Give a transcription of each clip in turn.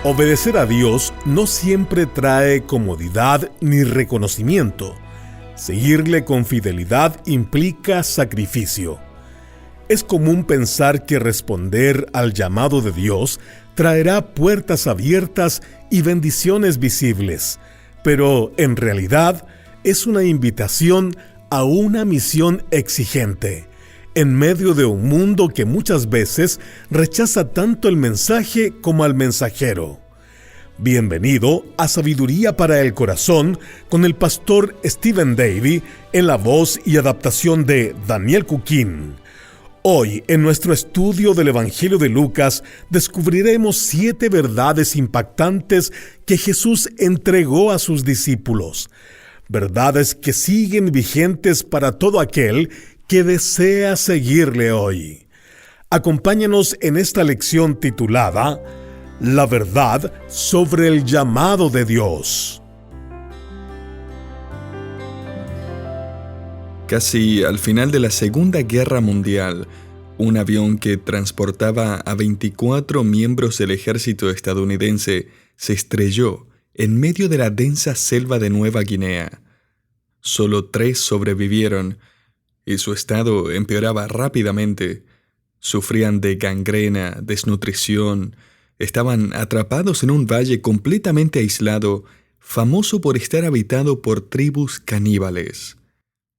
Obedecer a Dios no siempre trae comodidad ni reconocimiento. Seguirle con fidelidad implica sacrificio. Es común pensar que responder al llamado de Dios traerá puertas abiertas y bendiciones visibles, pero en realidad es una invitación a una misión exigente, en medio de un mundo que muchas veces rechaza tanto el mensaje como al mensajero. Bienvenido a Sabiduría para el Corazón con el pastor Stephen Davey en la voz y adaptación de Daniel Cuquín. Hoy, en nuestro estudio del Evangelio de Lucas, descubriremos 7 verdades impactantes que Jesús entregó a sus discípulos. Verdades que siguen vigentes para todo aquel que desea seguirle hoy. Acompáñanos en esta lección titulada La verdad sobre el llamado de Dios. Casi al final de la Segunda Guerra Mundial, un avión que transportaba a 24 miembros del ejército estadounidense se estrelló en medio de la densa selva de Nueva Guinea. Solo 3 sobrevivieron y su estado empeoraba rápidamente. Sufrían de gangrena, desnutrición, estaban atrapados en un valle completamente aislado, famoso por estar habitado por tribus caníbales.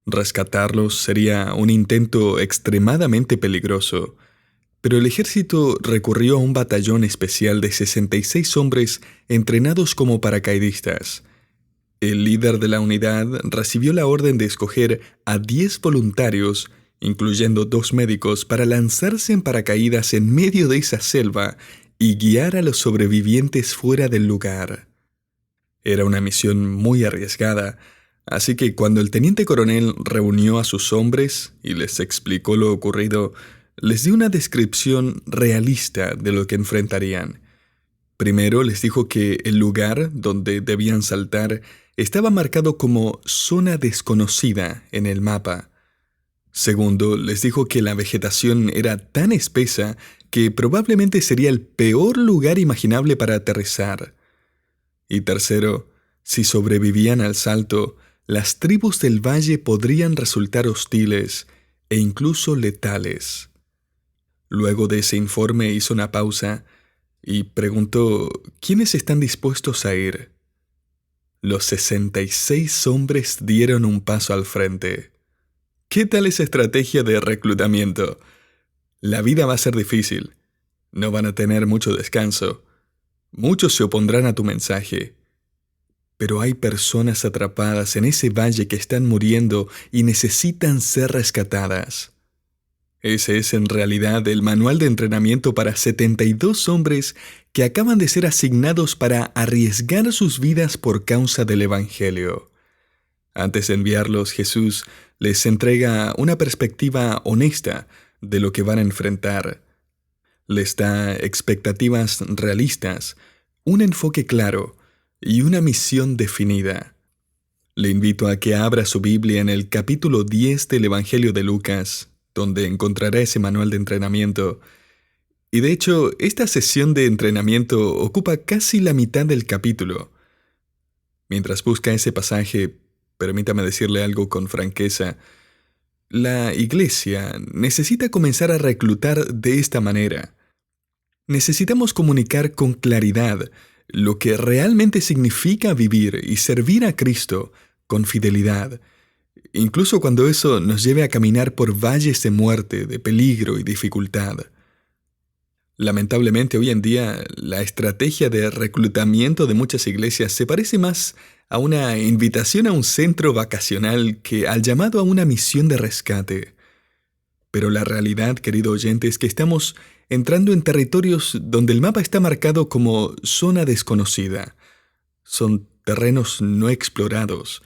Rescatarlos sería un intento extremadamente peligroso, pero el ejército recurrió a un batallón especial de 66 hombres entrenados como paracaidistas. El líder de la unidad recibió la orden de escoger a 10 voluntarios, incluyendo 2 médicos, para lanzarse en paracaídas en medio de esa selva y guiar a los sobrevivientes fuera del lugar. Era una misión muy arriesgada, así que cuando el teniente coronel reunió a sus hombres y les explicó lo ocurrido, les dio una descripción realista de lo que enfrentarían. Primero les dijo que el lugar donde debían saltar estaba marcado como zona desconocida en el mapa. Segundo, les dijo que la vegetación era tan espesa que probablemente sería el peor lugar imaginable para aterrizar. Y tercero, si sobrevivían al salto, las tribus del valle podrían resultar hostiles e incluso letales. Luego de ese informe hizo una pausa y preguntó: ¿quiénes están dispuestos a ir? Los 66 hombres dieron un paso al frente. ¿Qué tal esa estrategia de reclutamiento? La vida va a ser difícil. No van a tener mucho descanso. Muchos se opondrán a tu mensaje. Pero hay personas atrapadas en ese valle que están muriendo y necesitan ser rescatadas. Ese es en realidad el manual de entrenamiento para 72 hombres que acaban de ser asignados para arriesgar sus vidas por causa del Evangelio. Antes de enviarlos, Jesús les entrega una perspectiva honesta de lo que van a enfrentar. Les da expectativas realistas, un enfoque claro y una misión definida. Le invito a que abra su Biblia en el capítulo 10 del Evangelio de Lucas, donde encontrará ese manual de entrenamiento. Y de hecho, esta sesión de entrenamiento ocupa casi la mitad del capítulo. Mientras busca ese pasaje, permítame decirle algo con franqueza. La iglesia necesita comenzar a reclutar de esta manera. Necesitamos comunicar con claridad lo que realmente significa vivir y servir a Cristo con fidelidad, incluso cuando eso nos lleve a caminar por valles de muerte, de peligro y dificultad. Lamentablemente, hoy en día, la estrategia de reclutamiento de muchas iglesias se parece más a una invitación a un centro vacacional que al llamado a una misión de rescate. Pero la realidad, querido oyente, es que estamos entrando en territorios donde el mapa está marcado como zona desconocida. Son terrenos no explorados.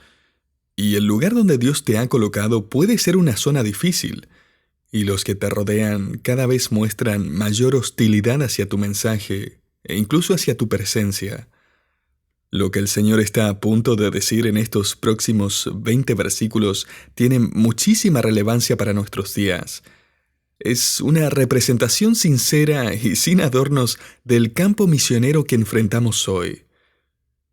Y el lugar donde Dios te ha colocado puede ser una zona difícil, y los que te rodean cada vez muestran mayor hostilidad hacia tu mensaje e incluso hacia tu presencia. Lo que el Señor está a punto de decir en estos próximos 20 versículos tiene muchísima relevancia para nuestros días. Es una representación sincera y sin adornos del campo misionero que enfrentamos hoy.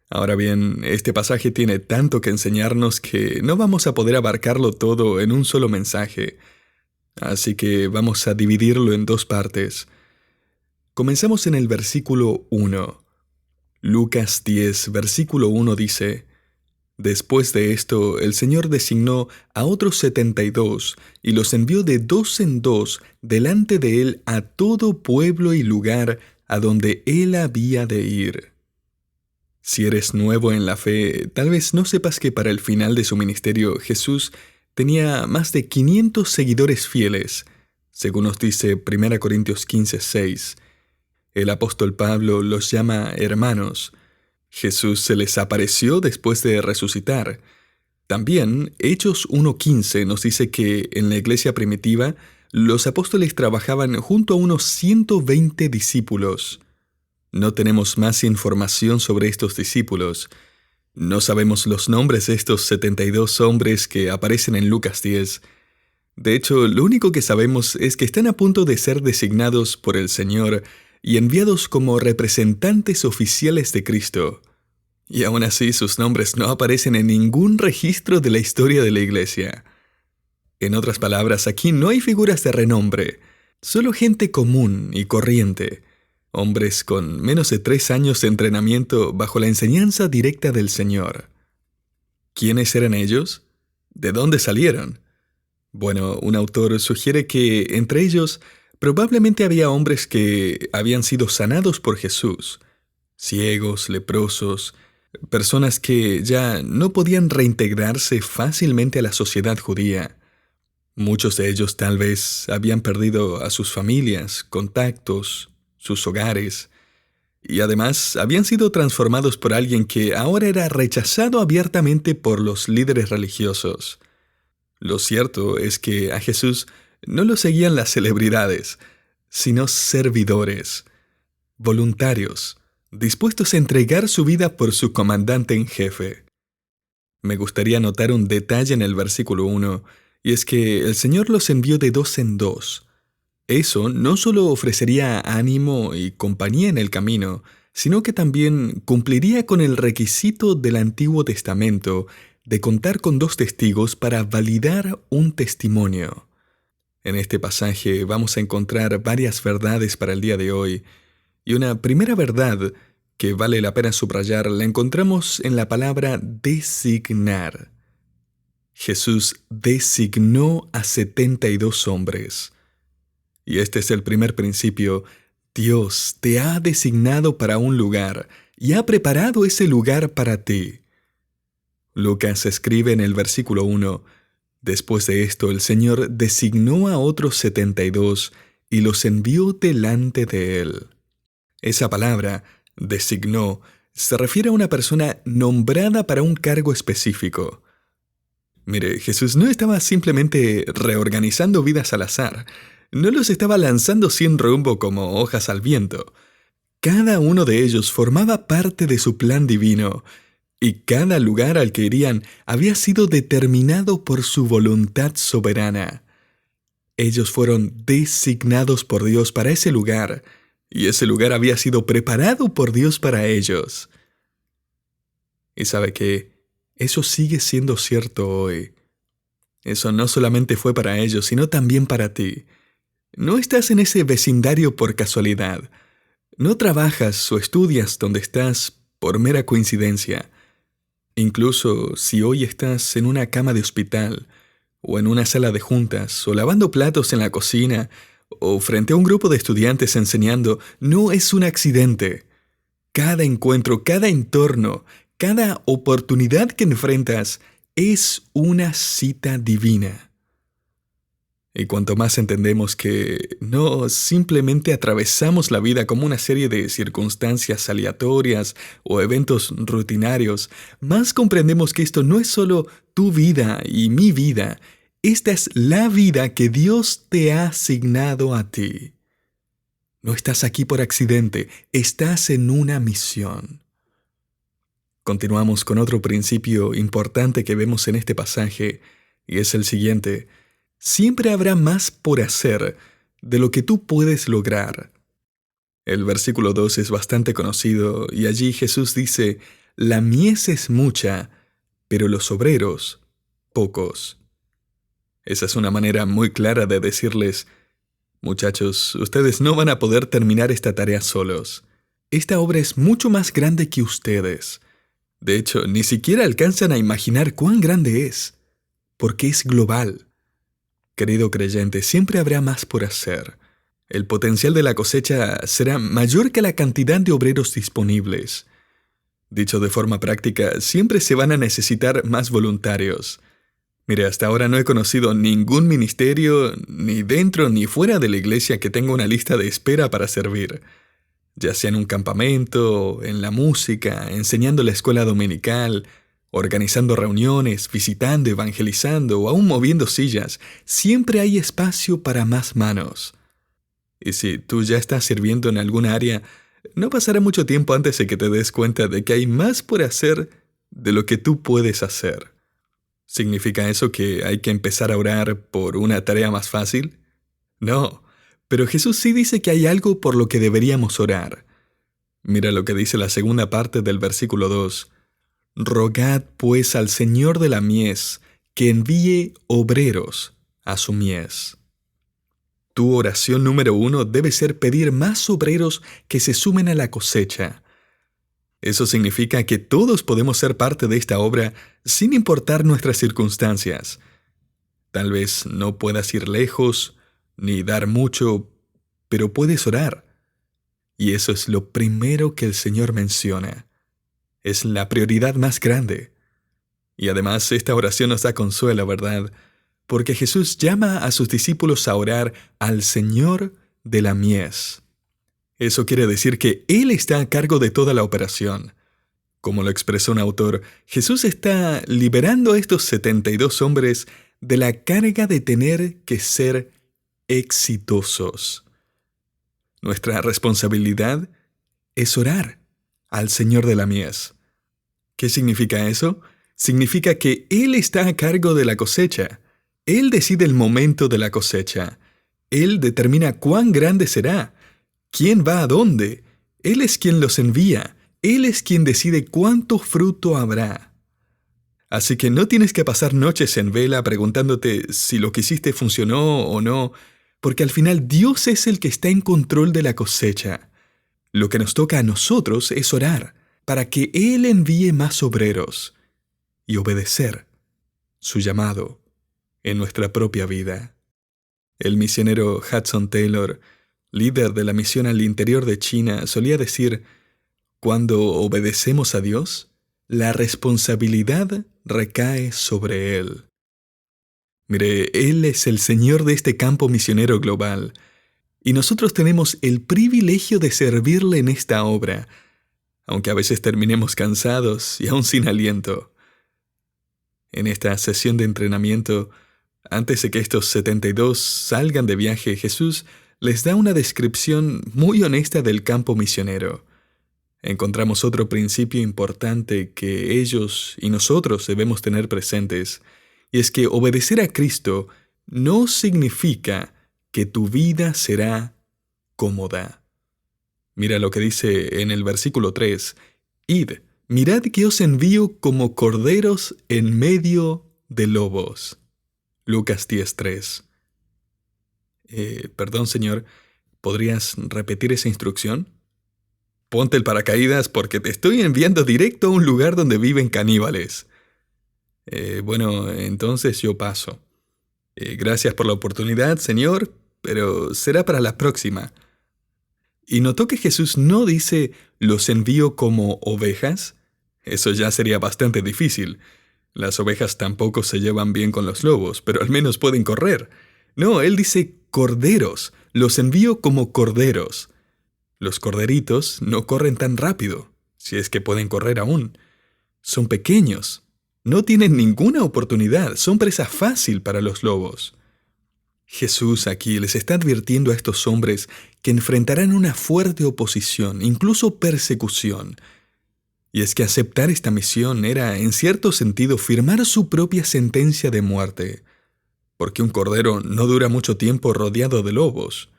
Ahora bien, este pasaje tiene tanto que enseñarnos que no vamos a poder abarcarlo todo en un solo mensaje. Así que vamos a dividirlo en dos partes. Comenzamos en el versículo 1. Lucas 10, versículo 1 dice: Después de esto, el Señor designó a otros 72 y los envió de dos en dos delante de él a todo pueblo y lugar a donde él había de ir. Si eres nuevo en la fe, tal vez no sepas que para el final de su ministerio Jesús tenía más de 500 seguidores fieles, según nos dice 1 Corintios 15:6. El apóstol Pablo los llama hermanos. Jesús se les apareció después de resucitar. También Hechos 1:15 nos dice que en la iglesia primitiva los apóstoles trabajaban junto a unos 120 discípulos. No tenemos más información sobre estos discípulos. No sabemos los nombres de estos 72 hombres que aparecen en Lucas 10. De hecho, lo único que sabemos es que están a punto de ser designados por el Señor y enviados como representantes oficiales de Cristo. Y aún así sus nombres no aparecen en ningún registro de la historia de la iglesia. En otras palabras, aquí no hay figuras de renombre, solo gente común y corriente, hombres con menos de 3 años de entrenamiento bajo la enseñanza directa del Señor. ¿Quiénes eran ellos? ¿De dónde salieron? Bueno, un autor sugiere que entre ellos probablemente había hombres que habían sido sanados por Jesús, ciegos, leprosos, personas que ya no podían reintegrarse fácilmente a la sociedad judía. Muchos de ellos tal vez habían perdido a sus familias, contactos, sus hogares, y además habían sido transformados por alguien que ahora era rechazado abiertamente por los líderes religiosos. Lo cierto es que a Jesús no lo seguían las celebridades, sino servidores, voluntarios, dispuestos a entregar su vida por su comandante en jefe. Me gustaría notar un detalle en el versículo 1, y es que el Señor los envió de dos en dos. Eso no solo ofrecería ánimo y compañía en el camino, sino que también cumpliría con el requisito del Antiguo Testamento de contar con 2 testigos para validar un testimonio. En este pasaje vamos a encontrar varias verdades para el día de hoy, y una primera verdad que vale la pena subrayar la encontramos en la palabra designar. Jesús designó a 72 hombres. Y este es el primer principio. Dios te ha designado para un lugar y ha preparado ese lugar para ti. Lucas escribe en el versículo 1, Después de esto el Señor designó a otros 72 y los envió delante de él. Esa palabra, designó, se refiere a una persona nombrada para un cargo específico. Mire, Jesús no estaba simplemente reorganizando vidas al azar. No los estaba lanzando sin rumbo como hojas al viento. Cada uno de ellos formaba parte de su plan divino, y cada lugar al que irían había sido determinado por su voluntad soberana. Ellos fueron designados por Dios para ese lugar, y ese lugar había sido preparado por Dios para ellos. Y sabe que eso sigue siendo cierto hoy. Eso no solamente fue para ellos, sino también para ti. No estás en ese vecindario por casualidad. No trabajas o estudias donde estás por mera coincidencia. Incluso si hoy estás en una cama de hospital, o en una sala de juntas, o lavando platos en la cocina, o frente a un grupo de estudiantes enseñando, no es un accidente. Cada encuentro, cada entorno, cada oportunidad que enfrentas es una cita divina. Y cuanto más entendemos que no simplemente atravesamos la vida como una serie de circunstancias aleatorias o eventos rutinarios, más comprendemos que esto no es solo tu vida y mi vida. Esta es la vida que Dios te ha asignado a ti. No estás aquí por accidente, estás en una misión. Continuamos con otro principio importante que vemos en este pasaje, y es el siguiente. Siempre habrá más por hacer, de lo que tú puedes lograr. El versículo 2 es bastante conocido y allí Jesús dice, «La mies es mucha, pero los obreros, pocos». Esa es una manera muy clara de decirles, muchachos, ustedes no van a poder terminar esta tarea solos. Esta obra es mucho más grande que ustedes. De hecho, ni siquiera alcanzan a imaginar cuán grande es, porque es global. Querido creyente, siempre habrá más por hacer. El potencial de la cosecha será mayor que la cantidad de obreros disponibles. Dicho de forma práctica, siempre se van a necesitar más voluntarios. Mire, hasta ahora no he conocido ningún ministerio, ni dentro ni fuera de la iglesia, que tenga una lista de espera para servir. Ya sea en un campamento, en la música, enseñando la escuela dominical, organizando reuniones, visitando, evangelizando o aún moviendo sillas, siempre hay espacio para más manos. Y si tú ya estás sirviendo en alguna área, no pasará mucho tiempo antes de que te des cuenta de que hay más por hacer de lo que tú puedes hacer. ¿Significa eso que hay que empezar a orar por una tarea más fácil? No, pero Jesús sí dice que hay algo por lo que deberíamos orar. Mira lo que dice la segunda parte del versículo 2. «Rogad pues al Señor de la mies que envíe obreros a su mies». Tu oración número 1 debe ser pedir más obreros que se sumen a la cosecha. Eso significa que todos podemos ser parte de esta obra sin importar nuestras circunstancias. Tal vez no puedas ir lejos, ni dar mucho, pero puedes orar. Y eso es lo primero que el Señor menciona. Es la prioridad más grande. Y además esta oración nos da consuelo, ¿verdad? Porque Jesús llama a sus discípulos a orar al Señor de la mies. Eso quiere decir que Él está a cargo de toda la operación. Como lo expresó un autor, Jesús está liberando a estos 72 hombres de la carga de tener que ser exitosos. Nuestra responsabilidad es orar al Señor de la mies. ¿Qué significa eso? Significa que Él está a cargo de la cosecha. Él decide el momento de la cosecha. Él determina cuán grande será. ¿Quién va a dónde? Él es quien los envía. Él es quien decide cuánto fruto habrá. Así que no tienes que pasar noches en vela preguntándote si lo que hiciste funcionó o no, porque al final Dios es el que está en control de la cosecha. Lo que nos toca a nosotros es orar para que Él envíe más obreros y obedecer su llamado en nuestra propia vida. El misionero Hudson Taylor, líder de la misión al interior de China, solía decir, cuando obedecemos a Dios, la responsabilidad recae sobre Él. Mire, Él es el Señor de este campo misionero global, y nosotros tenemos el privilegio de servirle en esta obra, aunque a veces terminemos cansados y aún sin aliento. En esta sesión de entrenamiento, antes de que estos 72 salgan de viaje, Jesús les da una descripción muy honesta del campo misionero. Encontramos otro principio importante que ellos y nosotros debemos tener presentes, y es que obedecer a Cristo no significa que tu vida será cómoda. Mira lo que dice en el versículo 3, «Id, mirad que os envío como corderos en medio de lobos». Lucas 10:3. Perdón, Señor, ¿podrías repetir esa instrucción? Ponte el paracaídas porque te estoy enviando directo a un lugar donde viven caníbales. Bueno, entonces yo paso. Gracias por la oportunidad, Señor, pero será para la próxima. Y notó que Jesús no dice, los envío como ovejas. Eso ya sería bastante difícil. Las ovejas tampoco se llevan bien con los lobos, pero al menos pueden correr. No, Él dice corderos, los envío como corderos. Los corderitos no corren tan rápido, si es que pueden correr aún. Son pequeños, no tienen ninguna oportunidad, son presa fácil para los lobos. Jesús aquí les está advirtiendo a estos hombres que enfrentarán una fuerte oposición, incluso persecución. Y es que aceptar esta misión era, en cierto sentido, firmar su propia sentencia de muerte, porque un cordero no dura mucho tiempo rodeado de lobos.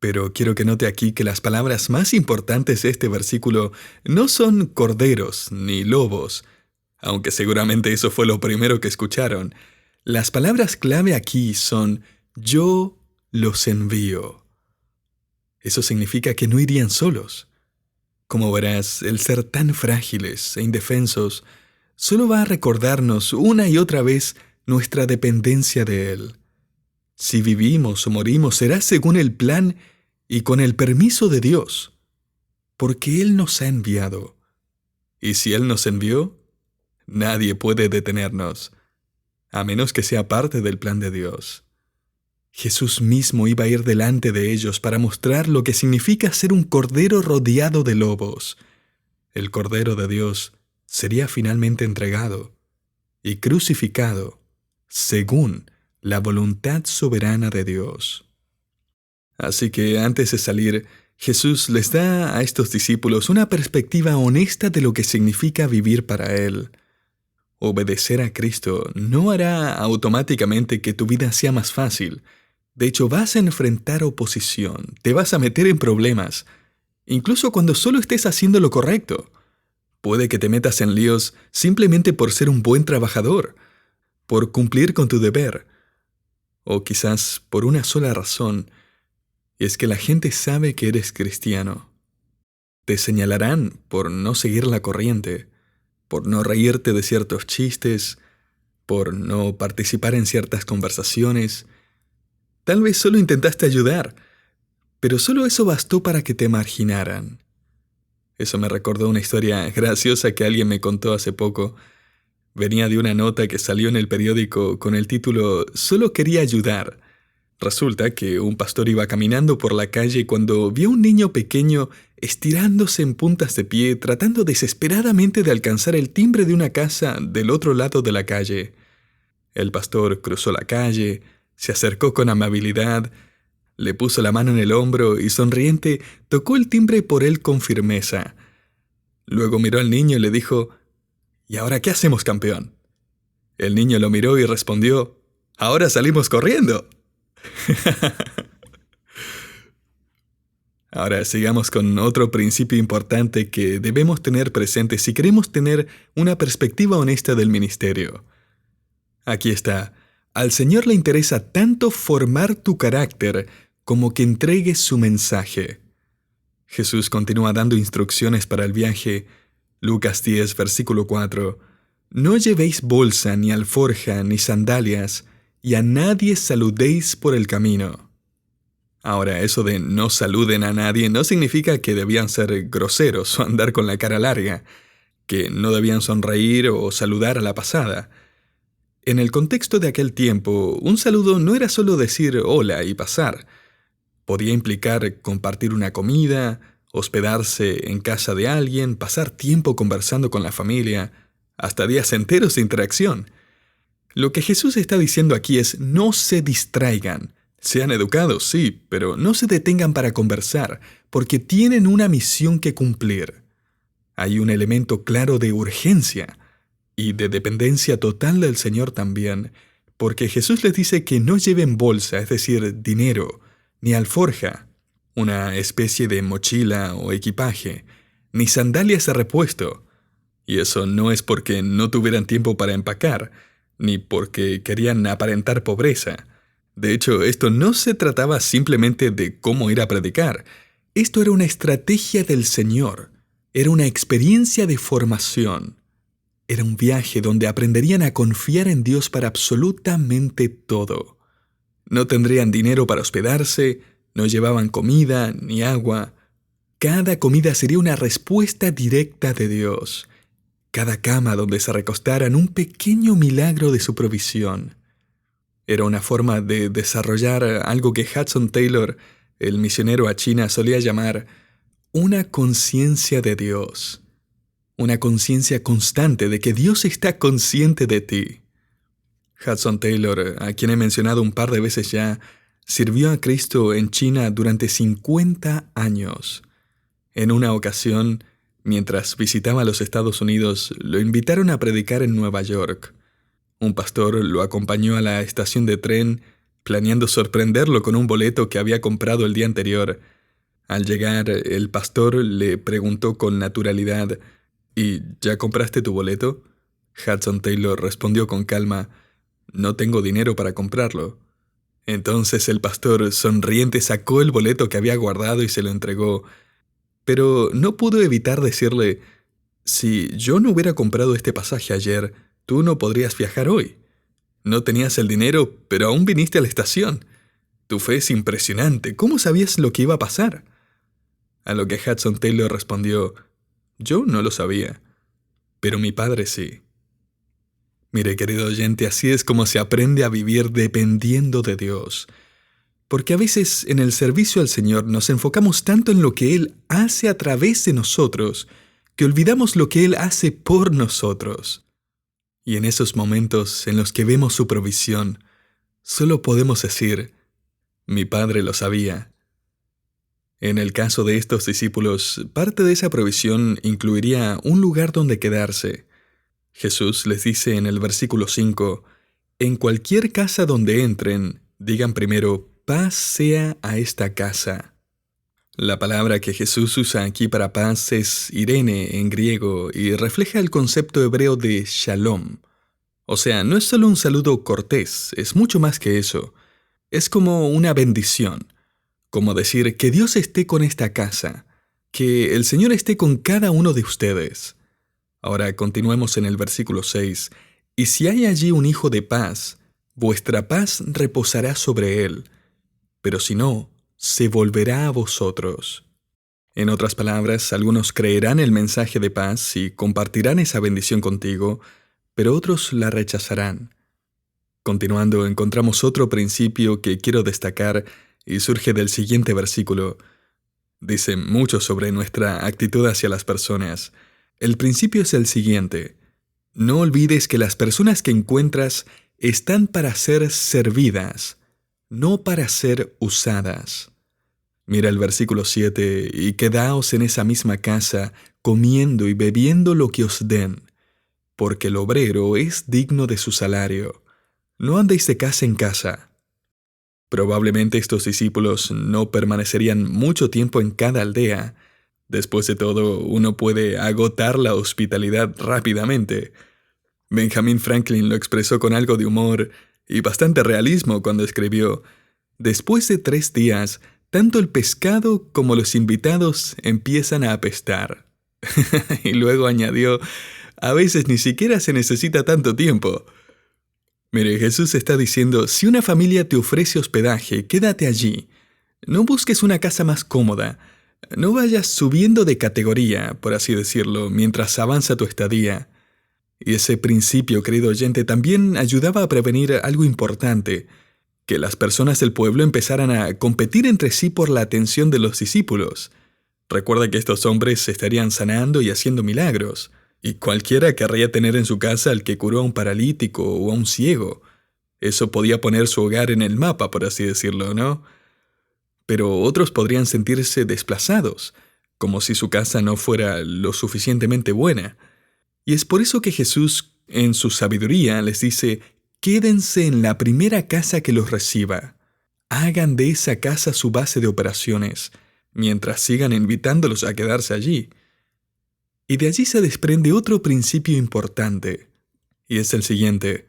Pero quiero que note aquí que las palabras más importantes de este versículo no son corderos ni lobos, aunque seguramente eso fue lo primero que escucharon. Las palabras clave aquí son yo los envío. Eso significa que no irían solos. Como verás, el ser tan frágiles e indefensos solo va a recordarnos una y otra vez nuestra dependencia de Él. Si vivimos o morimos será según el plan y con el permiso de Dios, porque Él nos ha enviado. Y si Él nos envió, nadie puede detenernos, a menos que sea parte del plan de Dios. Jesús mismo iba a ir delante de ellos para mostrar lo que significa ser un cordero rodeado de lobos. El Cordero de Dios sería finalmente entregado y crucificado según la voluntad soberana de Dios. Así que antes de salir, Jesús les da a estos discípulos una perspectiva honesta de lo que significa vivir para Él. Obedecer a Cristo no hará automáticamente que tu vida sea más fácil. De hecho, vas a enfrentar oposición, te vas a meter en problemas, incluso cuando solo estés haciendo lo correcto. Puede que te metas en líos simplemente por ser un buen trabajador, por cumplir con tu deber, o quizás por una sola razón, y es que la gente sabe que eres cristiano. Te señalarán por no seguir la corriente, por no reírte de ciertos chistes, por no participar en ciertas conversaciones. Tal vez solo intentaste ayudar, pero solo eso bastó para que te marginaran. Eso me recordó una historia graciosa que alguien me contó hace poco. Venía de una nota que salió en el periódico con el título «Solo quería ayudar». Resulta que un pastor iba caminando por la calle cuando vio a un niño pequeño estirándose en puntas de pie, tratando desesperadamente de alcanzar el timbre de una casa del otro lado de la calle. El pastor cruzó la calle, se acercó con amabilidad, le puso la mano en el hombro y sonriente tocó el timbre por él con firmeza. Luego miró al niño y le dijo: «¿Y ahora qué hacemos, campeón?». El niño lo miró y respondió: «Ahora salimos corriendo». Ahora sigamos con otro principio importante que debemos tener presente si queremos tener una perspectiva honesta del ministerio. Aquí está: al Señor le interesa tanto formar tu carácter como que entregues su mensaje. Jesús continúa dando instrucciones para el viaje. Lucas 10, versículo 4. No llevéis bolsa, ni alforja, ni sandalias, y a nadie saludéis por el camino. Ahora, eso de no saluden a nadie no significa que debían ser groseros o andar con la cara larga, que no debían sonreír o saludar a la pasada. En el contexto de aquel tiempo, un saludo no era solo decir hola y pasar. Podía implicar compartir una comida, hospedarse en casa de alguien, pasar tiempo conversando con la familia, hasta días enteros de interacción. Lo que Jesús está diciendo aquí es: no se distraigan. Sean educados, sí, pero no se detengan para conversar, porque tienen una misión que cumplir. Hay un elemento claro de urgencia y de dependencia total del Señor también, porque Jesús les dice que no lleven bolsa, es decir, dinero, ni alforja, una especie de mochila o equipaje, ni sandalias de repuesto. Y eso no es porque no tuvieran tiempo para empacar, ni porque querían aparentar pobreza. De hecho, esto no se trataba simplemente de cómo ir a predicar. Esto era una estrategia del Señor. Era una experiencia de formación. Era un viaje donde aprenderían a confiar en Dios para absolutamente todo. No tendrían dinero para hospedarse, no llevaban comida ni agua. Cada comida sería una respuesta directa de Dios. Cada cama donde se recostaran, un pequeño milagro de su provisión. Era una forma de desarrollar algo que Hudson Taylor, el misionero a China, solía llamar una conciencia de Dios. Una conciencia constante de que Dios está consciente de ti. Hudson Taylor, a quien he mencionado un par de veces ya, sirvió a Cristo en China durante 50 años. En una ocasión, mientras visitaba los Estados Unidos, lo invitaron a predicar en Nueva York. Un pastor lo acompañó a la estación de tren, planeando sorprenderlo con un boleto que había comprado el día anterior. Al llegar, el pastor le preguntó con naturalidad: ¿Y ya compraste tu boleto? Hudson Taylor respondió con calma: No tengo dinero para comprarlo. Entonces el pastor, sonriente, sacó el boleto que había guardado y se lo entregó. Pero no pudo evitar decirle: Si yo no hubiera comprado este pasaje ayer, tú no podrías viajar hoy. No tenías el dinero, pero aún viniste a la estación. Tu fe es impresionante. ¿Cómo sabías lo que iba a pasar? A lo que Hudson Taylor respondió: Yo no lo sabía, pero mi padre sí. Mire, querido oyente, así es como se aprende a vivir dependiendo de Dios. Porque a veces en el servicio al Señor nos enfocamos tanto en lo que Él hace a través de nosotros, que olvidamos lo que Él hace por nosotros. Y en esos momentos en los que vemos su provisión, solo podemos decir: Mi Padre lo sabía. En el caso de estos discípulos, parte de esa provisión incluiría un lugar donde quedarse. Jesús les dice en el versículo 5: En cualquier casa donde entren, digan primero: paz sea a esta casa. La palabra que Jesús usa aquí para paz es Irene en griego y refleja el concepto hebreo de shalom. O sea, no es solo un saludo cortés, es mucho más que eso. Es como una bendición, como decir: que Dios esté con esta casa, que el Señor esté con cada uno de ustedes. Ahora continuemos en el versículo 6. Y si hay allí un hijo de paz, vuestra paz reposará sobre él, pero si no, se volverá a vosotros. En otras palabras, algunos creerán el mensaje de paz y compartirán esa bendición contigo, pero otros la rechazarán. Continuando, encontramos otro principio que quiero destacar y surge del siguiente versículo. Dice mucho sobre nuestra actitud hacia las personas. El principio es el siguiente: no olvides que las personas que encuentras están para ser servidas, no para ser usadas. Mira el versículo 7: y quedaos en esa misma casa, comiendo y bebiendo lo que os den, porque el obrero es digno de su salario. No andéis de casa en casa. Probablemente estos discípulos no permanecerían mucho tiempo en cada aldea. Después de todo, uno puede agotar la hospitalidad rápidamente. Benjamin Franklin lo expresó con algo de humor y bastante realismo cuando escribió: Después de 3 días, tanto el pescado como los invitados empiezan a apestar. Y luego añadió: a veces ni siquiera se necesita tanto tiempo. Mire, Jesús está diciendo: si una familia te ofrece hospedaje, quédate allí. No busques una casa más cómoda. No vayas subiendo de categoría, por así decirlo, mientras avanza tu estadía. Y ese principio, querido oyente, también ayudaba a prevenir algo importante: que las personas del pueblo empezaran a competir entre sí por la atención de los discípulos. Recuerda que estos hombres estarían sanando y haciendo milagros, y cualquiera querría tener en su casa al que curó a un paralítico o a un ciego. Eso podía poner su hogar en el mapa, por así decirlo, ¿no? Pero otros podrían sentirse desplazados, como si su casa no fuera lo suficientemente buena. Y es por eso que Jesús, en su sabiduría, les dice: quédense en la primera casa que los reciba. Hagan de esa casa su base de operaciones, mientras sigan invitándolos a quedarse allí. Y de allí se desprende otro principio importante, y es el siguiente: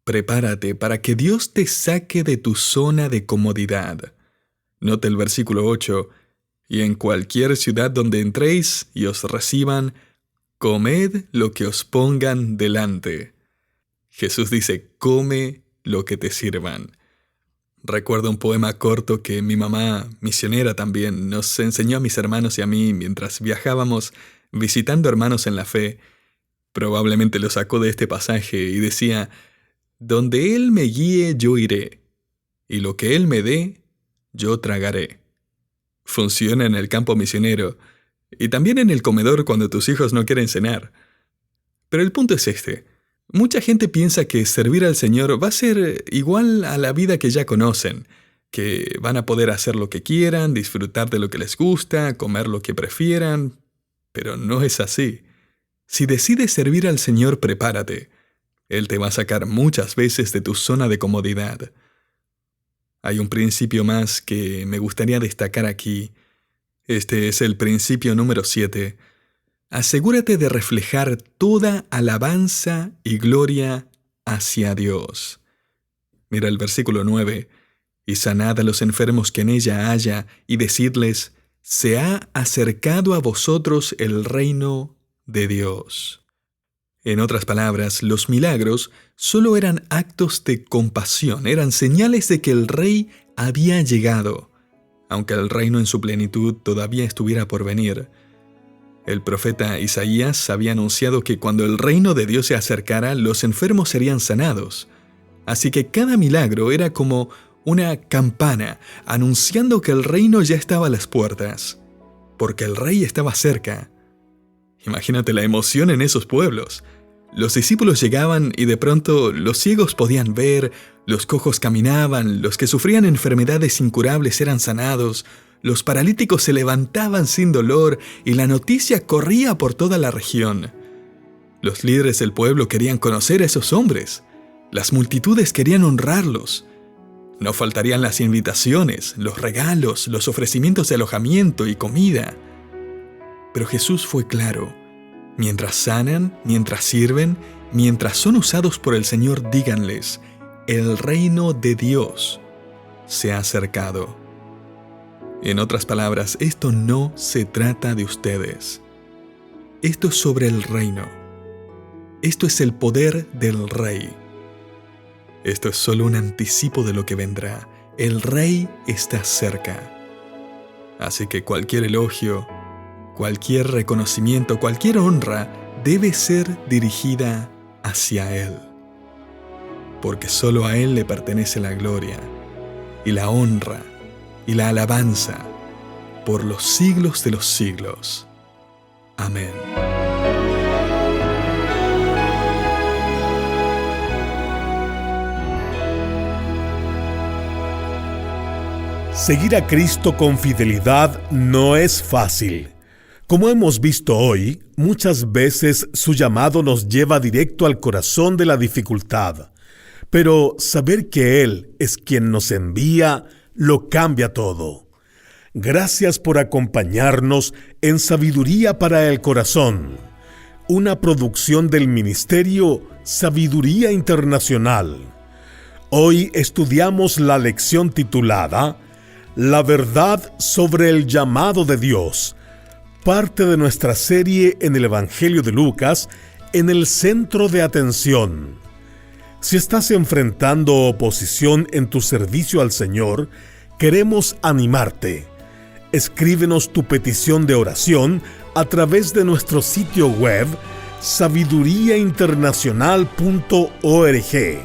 prepárate para que Dios te saque de tu zona de comodidad. Note el versículo 8: y en cualquier ciudad donde entréis y os reciban, comed lo que os pongan delante. Jesús dice: come lo que te sirvan. Recuerdo un poema corto que mi mamá, misionera también, nos enseñó a mis hermanos y a mí mientras viajábamos visitando hermanos en la fe. Probablemente lo sacó de este pasaje y decía: donde Él me guíe yo iré, y lo que Él me dé, yo tragaré. Funciona en el campo misionero y también en el comedor cuando tus hijos no quieren cenar. Pero el punto es este: mucha gente piensa que servir al Señor va a ser igual a la vida que ya conocen, que van a poder hacer lo que quieran, disfrutar de lo que les gusta, comer lo que prefieran, pero no es así. Si decides servir al Señor, prepárate. Él te va a sacar muchas veces de tu zona de comodidad. Hay un principio más que me gustaría destacar aquí. Este es el principio número 7. Asegúrate de reflejar toda alabanza y gloria hacia Dios. Mira el versículo 9. Y sanad a los enfermos que en ella haya, y decidles, se ha acercado a vosotros el reino de Dios. En otras palabras, los milagros solo eran actos de compasión, eran señales de que el rey había llegado, aunque el reino en su plenitud todavía estuviera por venir. El profeta Isaías había anunciado que cuando el reino de Dios se acercara, los enfermos serían sanados. Así que cada milagro era como una campana anunciando que el reino ya estaba a las puertas, porque el rey estaba cerca. Imagínate la emoción en esos pueblos. Los discípulos llegaban y de pronto los ciegos podían ver, los cojos caminaban, los que sufrían enfermedades incurables eran sanados, los paralíticos se levantaban sin dolor y la noticia corría por toda la región. Los líderes del pueblo querían conocer a esos hombres. Las multitudes querían honrarlos. No faltarían las invitaciones, los regalos, los ofrecimientos de alojamiento y comida. Pero Jesús fue claro. Mientras sanan, mientras sirven, mientras son usados por el Señor, díganles, el reino de Dios se ha acercado. En otras palabras, esto no se trata de ustedes. Esto es sobre el reino. Esto es el poder del Rey. Esto es solo un anticipo de lo que vendrá. El Rey está cerca. Así que cualquier elogio, cualquier reconocimiento, cualquier honra debe ser dirigida hacia Él. Porque solo a Él le pertenece la gloria y la honra y la alabanza por los siglos de los siglos. Amén. Seguir a Cristo con fidelidad no es fácil. Como hemos visto hoy, muchas veces su llamado nos lleva directo al corazón de la dificultad. Pero saber que Él es quien nos envía, lo cambia todo. Gracias por acompañarnos en Sabiduría para el Corazón, una producción del Ministerio Sabiduría Internacional. Hoy estudiamos la lección titulada La verdad sobre el llamado de Dios, parte de nuestra serie en el Evangelio de Lucas, en el centro de atención. Si estás enfrentando oposición en tu servicio al Señor, queremos animarte. Escríbenos tu petición de oración a través de nuestro sitio web sabiduriainternacional.org.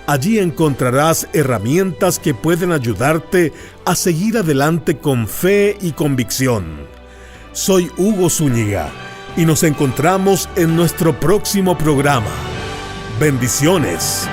Allí encontrarás herramientas que pueden ayudarte a seguir adelante con fe y convicción. Soy Hugo Zúñiga y nos encontramos en nuestro próximo programa. Bendiciones.